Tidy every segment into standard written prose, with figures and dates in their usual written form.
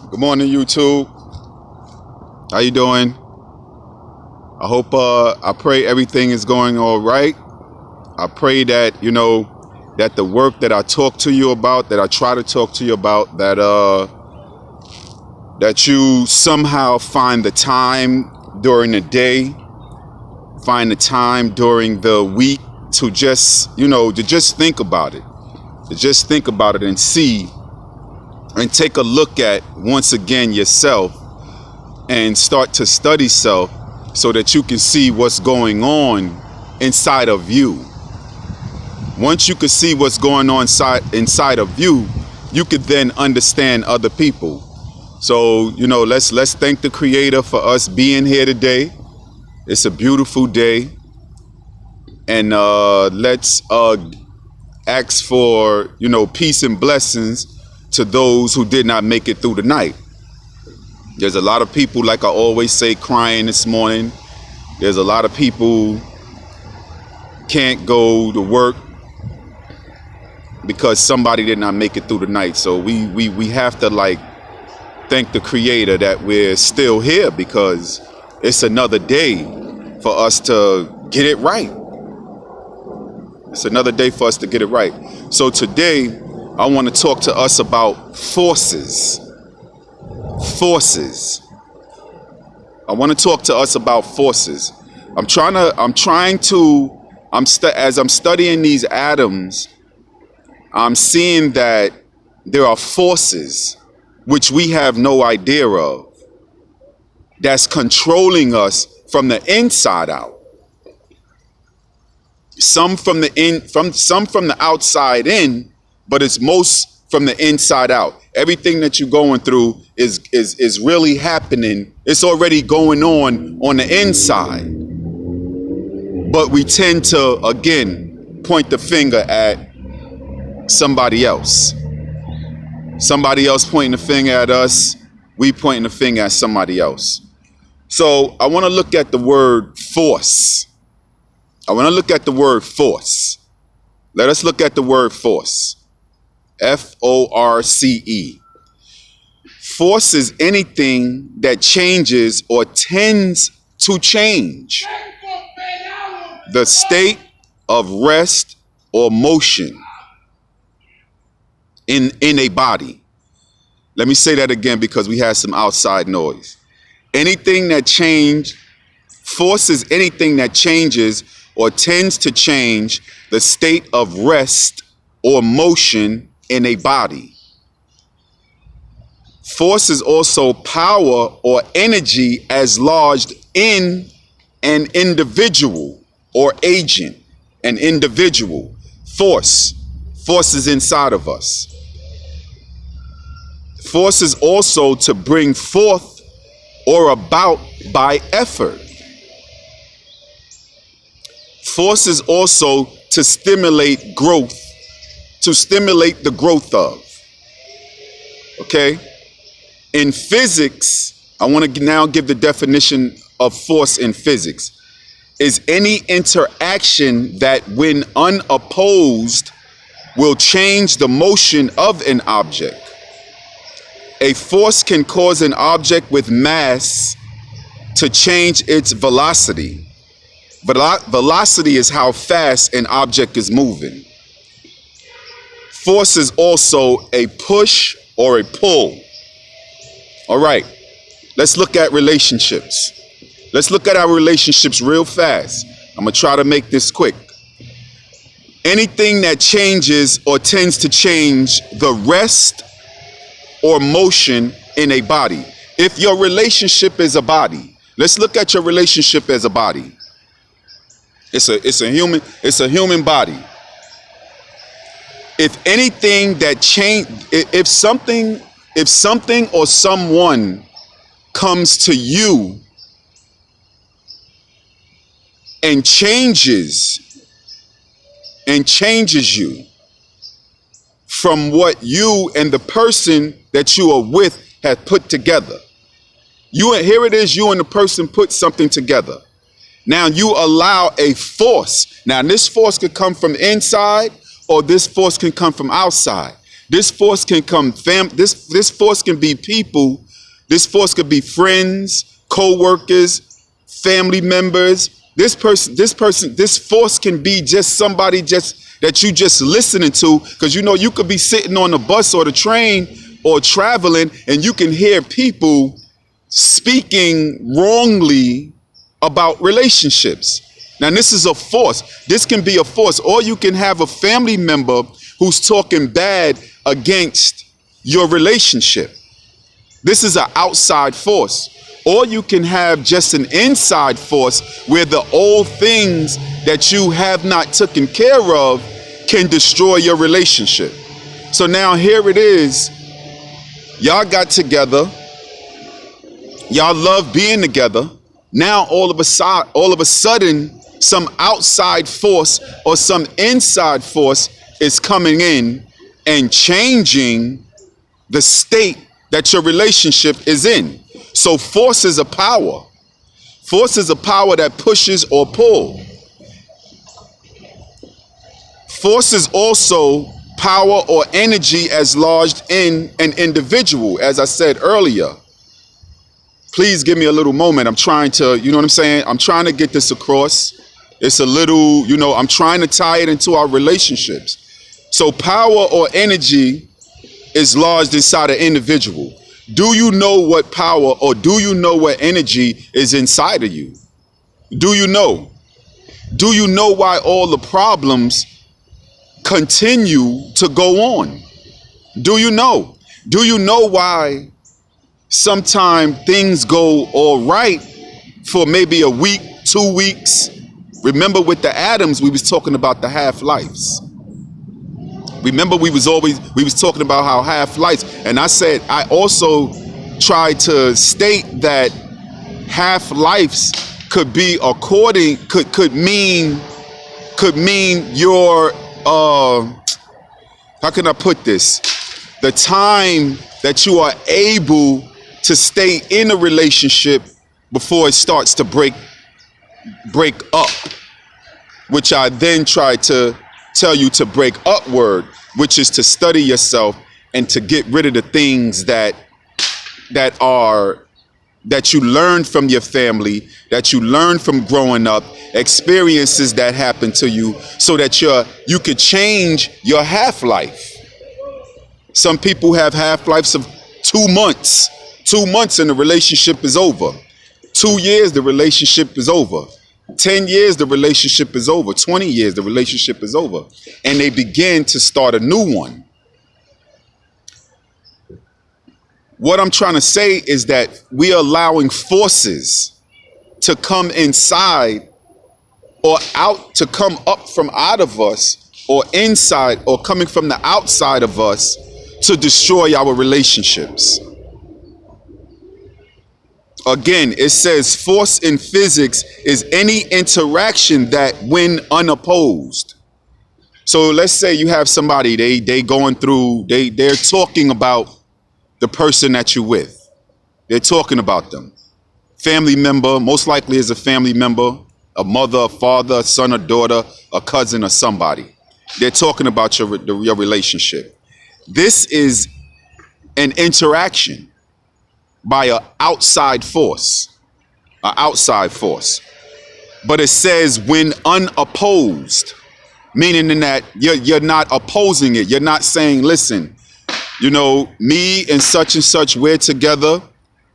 Good morning, YouTube. How you doing? I pray everything is going all right. I pray that, that the work that I talk to you about, that I try to talk to you about, that you somehow find the time during the day, find the time during the week to just, to just think about it. To just think about it and see and take a look at, once again, yourself and start to study self so that you can see what's going on inside of you. Once you can see what's going on inside of you, you could then understand other people. So, let's thank the Creator for us being here today. It's a beautiful day. And let's ask for, peace and blessings to those who did not make it through the night. There's a lot of people, like I always say, crying this morning. There's a lot of people can't go to work because somebody did not make it through the night. So we have to thank the Creator that we're still here, because it's another day for us to get it right. It's another day for us to get it right. So today, I want to talk to us about forces. Forces. I want to talk to us about forces. As I'm studying these atoms, I'm seeing that there are forces which we have no idea of, that's controlling us from the inside out. Some from the outside in, but it's most from the inside out. Everything that you're going through is really happening. It's already going on the inside. But we tend to, again, point the finger at somebody else. Somebody else pointing the finger at us. We pointing the finger at somebody else. So I want to look at the word force. I want to look at the word force. Let us look at the word force. Force. Force is anything that changes or tends to change the state of rest or motion in a body. Let me say that again because we had some outside noise. Force is anything that changes or tends to change the state of rest or motion in a body. Force is also power or energy as lodged in an individual or agent. An individual. Force is inside of us. Force is also to bring forth or about by effort. Force is also to stimulate growth, to stimulate the growth of. Okay? In physics, I want to now give the definition of force in physics. Is any interaction that, when unopposed, will change the motion of an object. A force can cause an object with mass to change its velocity. Velocity is how fast an object is moving. Force is also a push or a pull. All right, let's look at relationships. Let's look at our relationships real fast. I'm going to try to make this quick. Anything that changes or tends to change the rest or motion in a body. If your relationship is a body, let's look at your relationship as a body. It's a human body. If anything that if something or someone comes to you and changes you from what you and the person that you are with have put together. Here it is, you and the person put something together. Now you allow a force. Now this force could come from inside or this force can come from outside. This force can come this force can be people. This force could be friends, co-workers, family members. This force can be just somebody just that you just listening to, because you know you could be sitting on the bus or the train or traveling and you can hear people speaking wrongly about relationships. Now this is a force. This can be a force, or you can have a family member who's talking bad against your relationship. This is an outside force. Or you can have just an inside force where the old things that you have not taken care of can destroy your relationship. So now here it is. Y'all got together. Y'all love being together. Now all of a sudden, some outside force or some inside force is coming in and changing the state that your relationship is in. So force is a power. Force is a power that pushes or pulls. Force is also power or energy as lodged in an individual, as I said earlier. Please give me a little moment. I'm trying to, you know what I'm saying? I'm trying to get this across. It's a little, you know, I'm trying to tie it into our relationships. So power or energy is lodged inside an individual. Do you know what power or do you know what energy is inside of you? Do you know? Do you know why all the problems continue to go on? Do you know? Do you know why sometimes things go all right for maybe a week, 2 weeks? Remember with the atoms, we was talking about the half-lives. Remember we was talking about how half-lives, and I said I also tried to state that half-lives could be could mean your how can I put this? The time that you are able to stay in a relationship before it starts to break up, which I then try to tell you to break upward, which is to study yourself and to get rid of the things that you learned from your family, that you learned from growing up, experiences that happened to you, so that you could change your half-life. Some people have half-lives of 2 months. 2 months and the relationship is over. 2 years, the relationship is over. 10 years, the relationship is over. 20 years, the relationship is over. And they begin to start a new one. What I'm trying to say is that we are allowing forces to come inside or out, to come up from out of us, or inside or coming from the outside of us, to destroy our relationships. Again, it says force in physics is any interaction that when unopposed. So let's say you have somebody, they're talking about the person that you're with. They're talking about them. Family member, most likely is a family member, a mother, a father, a son or daughter, a cousin or somebody. They're talking about your relationship. This is an interaction by an outside force, But it says when unopposed, meaning that you're not opposing it. You're not saying, listen, you know, me and such, we're together.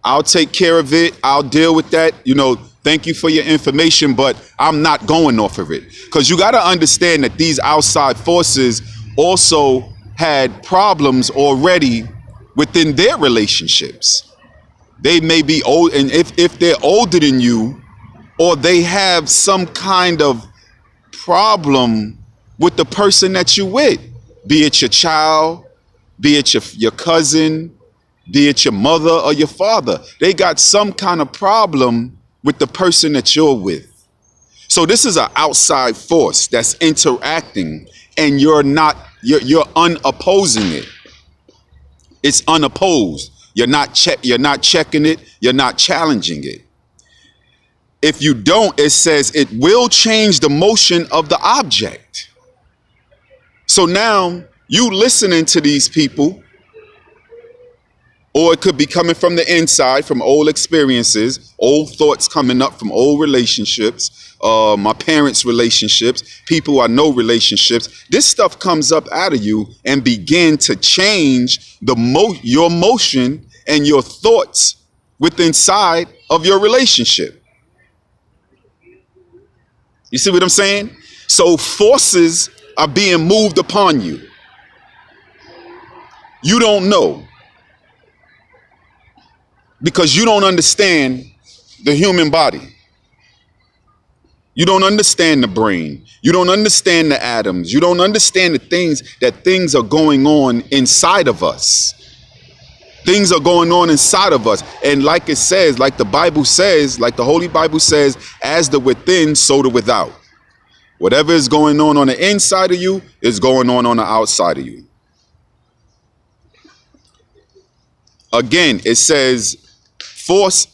I'll take care of it. I'll deal with that. You know, thank you for your information, but I'm not going off of it. Because you got to understand that these outside forces also had problems already within their relationships. They may be old, and if they're older than you, or they have some kind of problem with the person that you're with, be it your child, be it your cousin, be it your mother or your father. They got some kind of problem with the person that you're with. So this is an outside force that's interacting, and you're unopposing it. It's unopposed. You're not checking it. You're not challenging it. If you don't, it says it will change the motion of the object. So now You listening to these people, or it could be coming from the inside, from old experiences, old thoughts coming up from old relationships, my parents' relationships, people I know relationships. This stuff comes up out of you and begin to change your motion and your thoughts within inside of your relationship. You see what I'm saying? So forces are being moved upon you. You don't know, because you don't understand the human body. You don't understand the brain. You don't understand the atoms. You don't understand the things are going on inside of us. Things are going on inside of us. And like it says, like the Bible says, like the Holy Bible says, as the within, so the without. Whatever is going on the inside of you is going on the outside of you. Again, it says force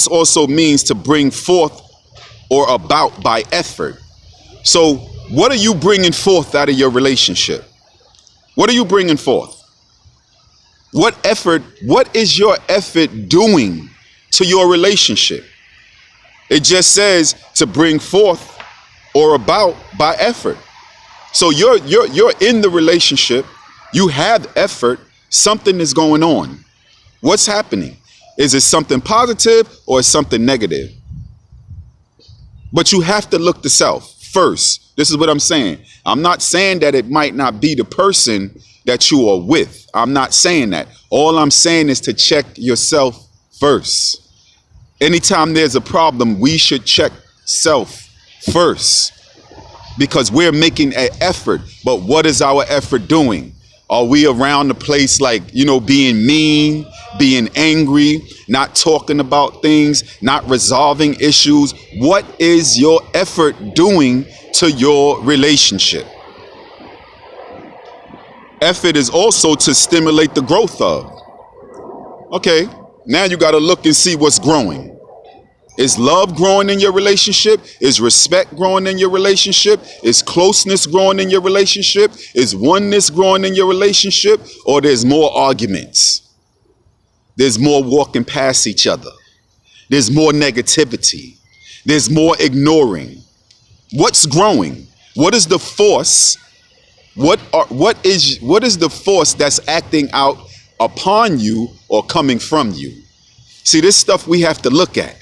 also means to bring forth or about by effort. So what are you bringing forth out of your relationship? What are you bringing forth? What is your effort doing to your relationship? It just says to bring forth or about by effort. So you're in the relationship, you have effort, something is going on. What's happening? Is it something positive or something negative? But you have to look to self first. This is what I'm saying. I'm not saying that it might not be the person that you are with. I'm not saying that. All I'm saying is to check yourself first. Anytime there's a problem, we should check self first, because we're making an effort. But what is our effort doing? Are we around the place like, being mean, being angry, not talking about things, not resolving issues? What is your effort doing to your relationship? Effort is also to stimulate the growth of. Okay, now you got to look and see what's growing. Is love growing in your relationship? Is respect growing in your relationship? Is closeness growing in your relationship? Is oneness growing in your relationship? Or there's more arguments? There's more walking past each other. There's more negativity. There's more ignoring. What's growing? What is the force? What is the force that's acting out upon you or coming from you? See, this stuff we have to look at,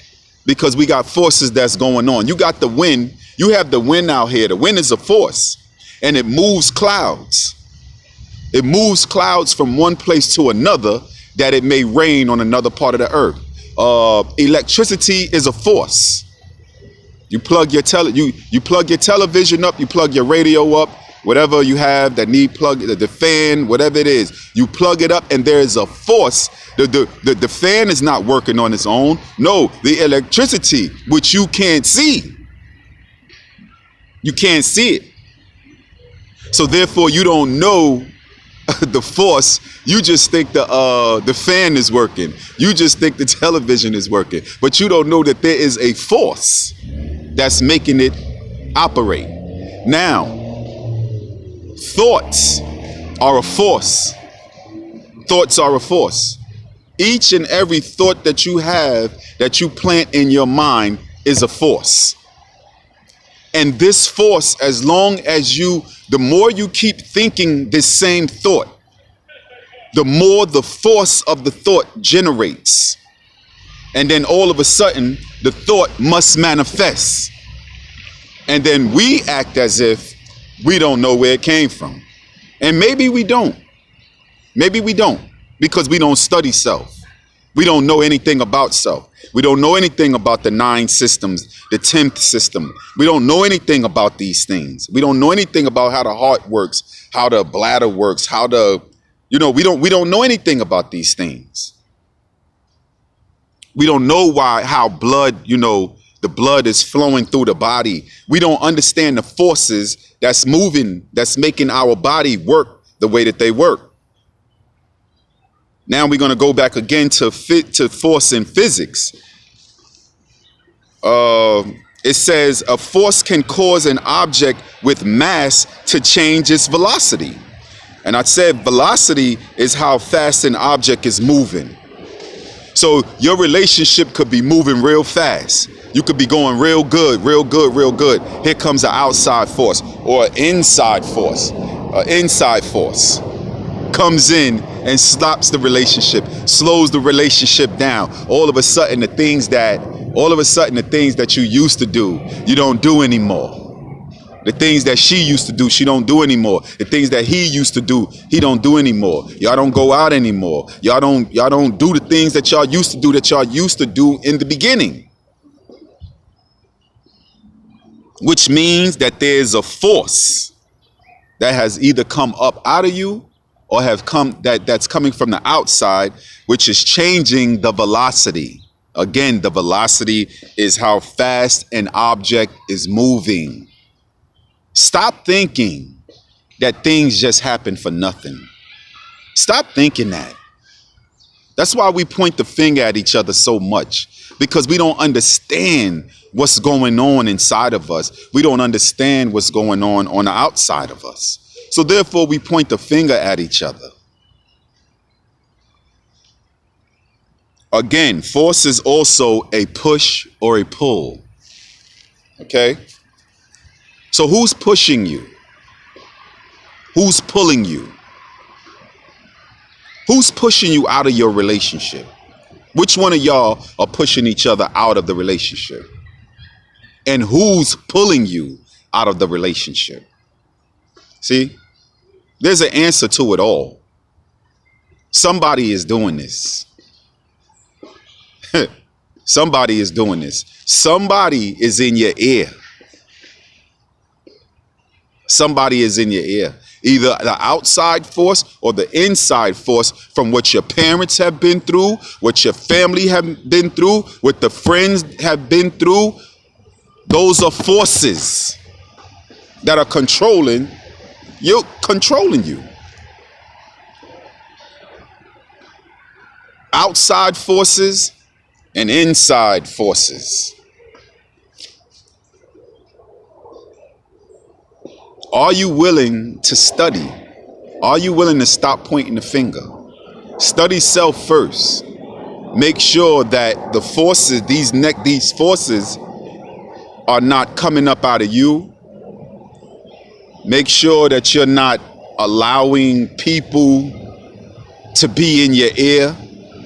because we got forces that's going on. You got the wind. You have the wind out here. The wind is a force, and it moves clouds. It moves clouds from one place to another, that it may rain on another part of the earth. Electricity is a force. You plug your television up, you plug your radio up, whatever you have that need plug, the fan, whatever it is, you plug it up, and there is a force. The fan is not working on its own. No, the electricity, which you can't see. You can't see it. So therefore, you don't know the force. You just think the fan is working. You just think the television is working. But you don't know that there is a force that's making it operate. Now, thoughts are a force. Thoughts are a force. Each and every thought that you have, that you plant in your mind, is a force. And this force, as long as the more you keep thinking this same thought, the more the force of the thought generates. And then all of a sudden, the thought must manifest. And then we act as if we don't know where it came from. And maybe we don't. Maybe we don't, because we don't study self. We don't know anything about self. We don't know anything about the 9 systems, the 10th system. We don't know anything about these things. We don't know anything about how the heart works, how the bladder works, how we don't know anything about these things. We don't know how blood, the blood is flowing through the body. We don't understand the forces that's moving, that's making our body work the way that they work. Now we're going to go back again to force in physics. It says a force can cause an object with mass to change its velocity. And I said velocity is how fast an object is moving. So your relationship could be moving real fast. You could be going real good, real good, real good. Here comes an outside force or an inside force. An inside force comes in and stops the relationship, slows the relationship down. All of a sudden, the things that you used to do, you don't do anymore. The things that she used to do, she don't do anymore. The things that he used to do, he don't do anymore. Y'all don't go out anymore. Y'all don't do the things that y'all used to do in the beginning. Which means that there's a force that has either come up out of you or that's coming from the outside, which is changing the velocity. Again, the velocity is how fast an object is moving. Stop thinking that things just happen for nothing. Stop thinking that. That's why we point the finger at each other so much, because we don't understand what's going on inside of us. We don't understand what's going on the outside of us. So therefore, we point the finger at each other. Again, force is also a push or a pull. Okay? So who's pushing you? Who's pulling you? Who's pushing you out of your relationship? Which one of y'all are pushing each other out of the relationship? And who's pulling you out of the relationship? See, there's an answer to it all. Somebody is doing this. Somebody is doing this. Somebody is in your ear. Somebody is in your ear. Either the outside force or the inside force from what your parents have been through, what your family have been through, what the friends have been through. Those are forces that are controlling you. Outside forces and inside forces. Are you willing to study? Are you willing to stop pointing the finger? Study self first. Make sure that the forces, these forces are not coming up out of you. Make sure that you're not allowing people to be in your ear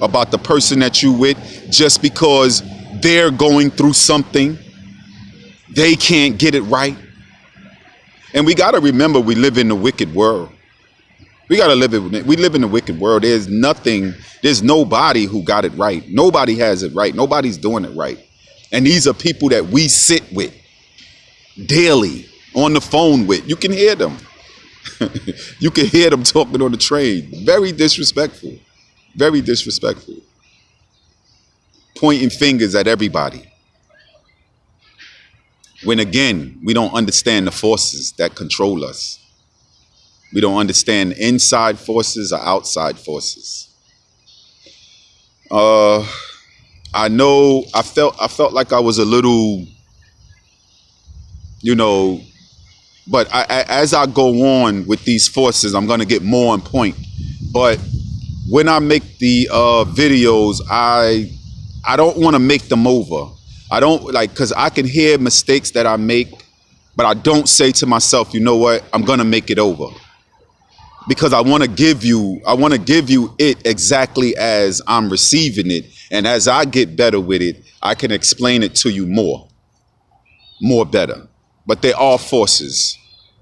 about the person that you with just because they're going through something. They can't get it right. And we got to remember, we live in the wicked world. We live in a wicked world. There's nobody who got it right. Nobody has it right. Nobody's doing it right. And these are people that we sit with daily, on the phone with. You can hear them. You can hear them talking on the train. Very disrespectful. Very disrespectful. Pointing fingers at everybody. When again, we don't understand the forces that control us. We don't understand inside forces or outside forces. I know I felt like I was a little, but as I go on with these forces, I'm going to get more on point. But when I make the videos, I don't want to make them over. I don't because I can hear mistakes that I make, but I don't say to myself, you know what, I'm going to make it over. Because I want to give you it exactly as I'm receiving it. And as I get better with it, I can explain it to you more better. But there are forces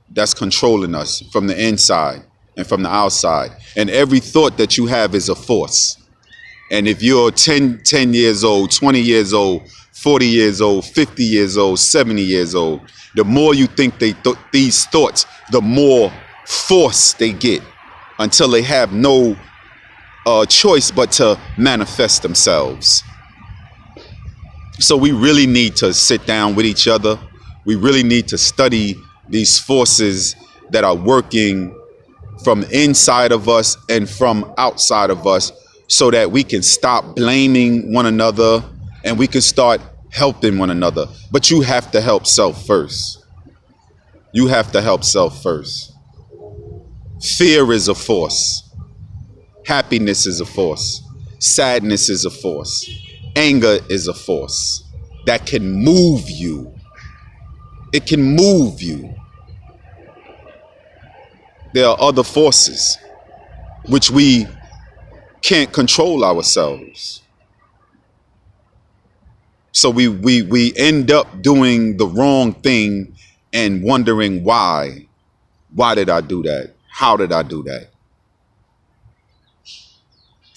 that's controlling us from the inside and from the outside. And every thought that you have is a force. And if you're 10 years old, 20 years old, 40 years old, 50 years old, 70 years old, the more you think these thoughts, the more force they get until they have no choice but to manifest themselves. So we really need to sit down with each other. We really need to study these forces that are working from inside of us and from outside of us so that we can stop blaming one another and we can start helping one another. But you have to help self first. You have to help self first. Fear is a force. Happiness is a force. Sadness is a force. Anger is a force that can move you. It can move you. There are other forces which we can't control ourselves. So we end up doing the wrong thing and wondering why. Why did I do that? How did I do that?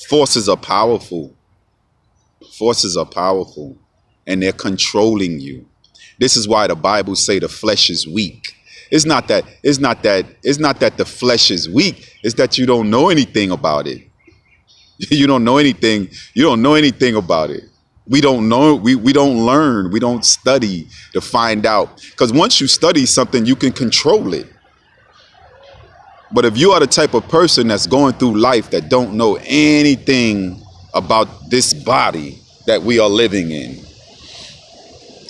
Forces are powerful. Forces are powerful, and they're controlling you. This is why the Bible say the flesh is weak. It's not that the flesh is weak. It's that you don't know anything about it. You don't know anything. You don't know anything about it. We don't know. We don't learn. We don't study to find out. Because once you study something, you can control it. But if you are the type of person that's going through life that don't know anything about this body that we are living in,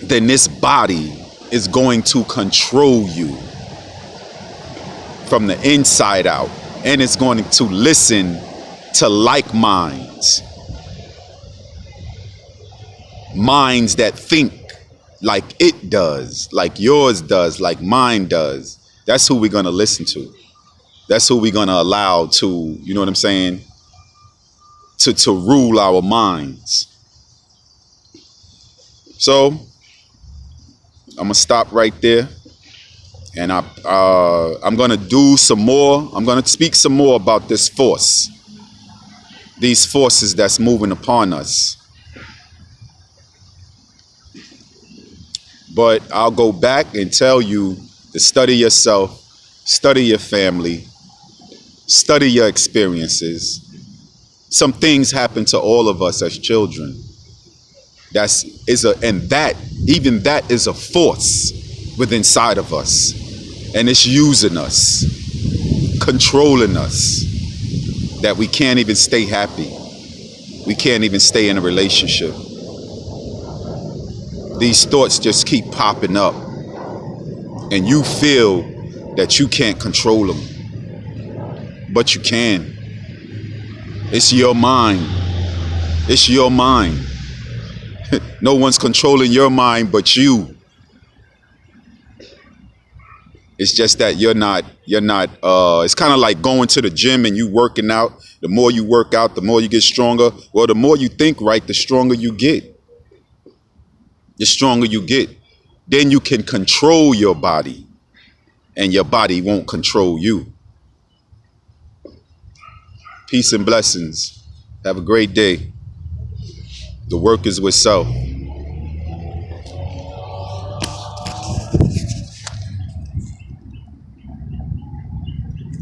then this body is going to control you from the inside out, and it's going to listen to like minds that think like it does, like yours does, like mine does. That's who we're going to listen to. That's who we're going to allow to, you know what I'm saying, to rule our minds. So I'm going to stop right there. And I'm going to do some more. I'm going to speak some more about this force. These forces that's moving upon us. But I'll go back and tell you to study yourself, study your family, study your experiences. Some things happen to all of us as children. Even that is a force within inside of us. And it's using us, controlling us, that we can't even stay happy. We can't even stay in a relationship. These thoughts just keep popping up, and you feel that you can't control them. But you can. It's your mind. It's your mind. No one's controlling your mind but you. It's just that you're not, it's kind of like going to the gym and you working out. The more you work out, the more you get stronger. Well, the more you think right, the stronger you get. The stronger you get. Then you can control your body, and your body won't control you. Peace and blessings. Have a great day. The work is with self.